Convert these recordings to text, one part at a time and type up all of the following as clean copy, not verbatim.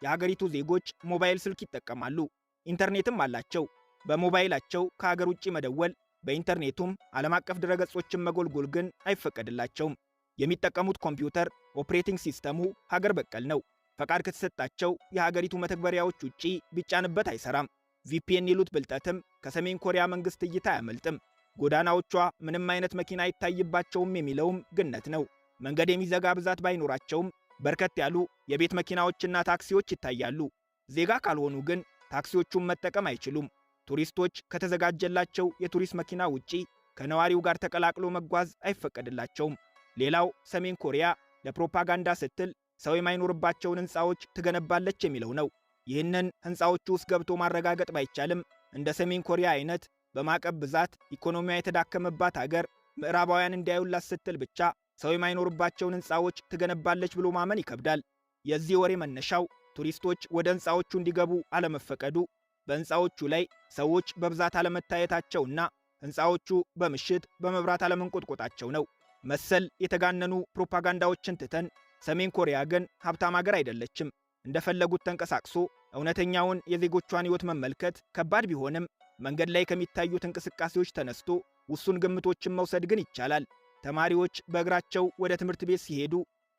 የሀገሪቱ ዜጎች ሞባይል ስልክ ይጠቀማሉ፣ ኢንተርኔትም አላቸው። በሞባይላቸው ከሀገር ውጭ መደወል፣ በኢንተርኔቱም ዓለም አቀፍ ድረገጾችን መጎልጎል ግን አይፈቀድላቸውም። የሚጠቀሙት ኮምፒውተር ኦፕሬቲንግ ሲስተሙ ሀገር በቀል ነው። ፈቃድ ከተሰጣቸው የሀገሪቱ መተግበሪያዎች ውጪ ቢጫንበት አይሰራም። ቪፒኤን ይሉት ብልጠትም ከሰሜን ኮሪያ መንግስት እይታ አያመልጥም። ጎዳናዎቿ ምንም አይነት መኪና አይታይባቸውም የሚለውም ግነት ነው። መንገድ የሚዘጋ ብዛት ባይኖራቸውም በርከት ያሉ የቤት መኪናዎችና ታክሲዎች ይታያሉ። ዜጋ ካልሆኑ ግን ታክሲዎቹን መጠቀም አይችሉም። ቱሪስቶች ከተዘጋጀላቸው የቱሪስት መኪና ውጪ ከነዋሪው ጋር ተቀላቅሎ መጓዝ አይፈቀድላቸውም። ሌላው ሰሜን ኮሪያ ለፕሮፓጋንዳ ስትል ሰው የማይኖርባቸውን ህንፃዎች ትገነባለች የሚለው ነው። ይህንን ህንፃዎቹ ውስጥ ገብቶ ማረጋገጥ ባይቻልም እንደ ሰሜን ኮሪያ አይነት በማዕቀብ ብዛት ኢኮኖሚያ የተዳከመባት ሀገር ምዕራባውያን እንዲያዩላት ስትል ብቻ ሰው የማይኖርባቸውን ህንፃዎች ትገነባለች ብሎ ማመን ይከብዳል። የዚህ ወሬ መነሻው ቱሪስቶች ወደ ህንፃዎቹ እንዲገቡ አለመፈቀዱ፣ በህንፃዎቹ ላይ ሰዎች በብዛት አለመታየታቸውና ህንፃዎቹ በምሽት በመብራት አለመንቆጥቆጣቸው ነው። መሰል የተጋነኑ ፕሮፓጋንዳዎችን ትተን ሰሜን ኮሪያ ግን ሀብታም ሀገር አይደለችም። እንደፈለጉት ተንቀሳቅሶ እውነተኛውን የዜጎቿን ህይወት መመልከት ከባድ ቢሆንም መንገድ ላይ ከሚታዩት እንቅስቃሴዎች ተነስቶ ውሱን ግምቶችን መውሰድ ግን ይቻላል። ተማሪዎች በእግራቸው ወደ ትምህርት ቤት ሲሄዱ፣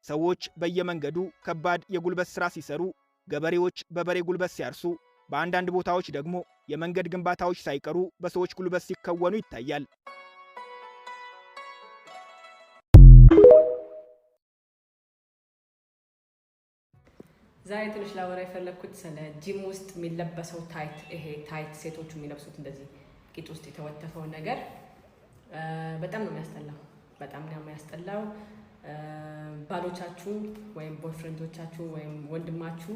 ሰዎች በየመንገዱ ከባድ የጉልበት ሥራ ሲሰሩ፣ ገበሬዎች በበሬ ጉልበት ሲያርሱ፣ በአንዳንድ ቦታዎች ደግሞ የመንገድ ግንባታዎች ሳይቀሩ በሰዎች ጉልበት ሲከወኑ ይታያል። ዛሬ ትንሽ ላወራ የፈለኩት ስለ ጂም ውስጥ የሚለበሰው ታይት፣ ይሄ ታይት ሴቶቹ የሚለብሱት እንደዚህ ቂጥ ውስጥ የተወተፈው ነገር በጣም ነው የሚያስጠላው። በጣም ነው የሚያስጠላው። ባሎቻችሁ ወይም ቦይፍሬንዶቻችሁ ወይም ወንድማችሁ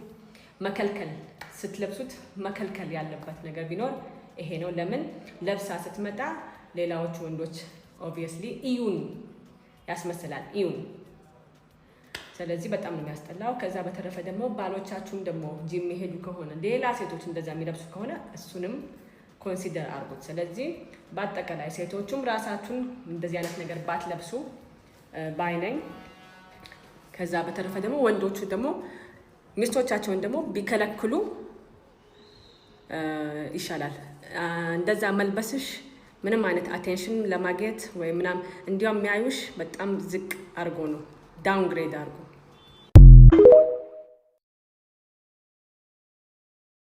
መከልከል ስትለብሱት መከልከል ያለበት ነገር ቢኖር ይሄ ነው። ለምን ለብሳ ስትመጣ ሌላዎቹ ወንዶች ኦብቪየስሊ እዩን ያስመስላል እዩን። ስለዚህ በጣም ነው የሚያስጠላው። ከዛ በተረፈ ደግሞ ባሎቻችሁም ደግሞ ጂም የሚሄዱ ከሆነ ሌላ ሴቶች እንደዛ የሚለብሱ ከሆነ እሱንም ኮንሲደር አድርጉት። ስለዚህ በአጠቃላይ ሴቶቹም ራሳችሁን እንደዚህ አይነት ነገር ባትለብሱ ባይነኝ። ከዛ በተረፈ ደግሞ ወንዶቹ ደግሞ ሚስቶቻቸውን ደግሞ ቢከለክሉ ይሻላል። እንደዛ መልበስሽ ምንም አይነት አቴንሽን ለማግኘት ወይ ምናምን እንዲያውም የሚያዩሽ በጣም ዝቅ አድርጎ ነው ዳውንግሬድ አድርጎ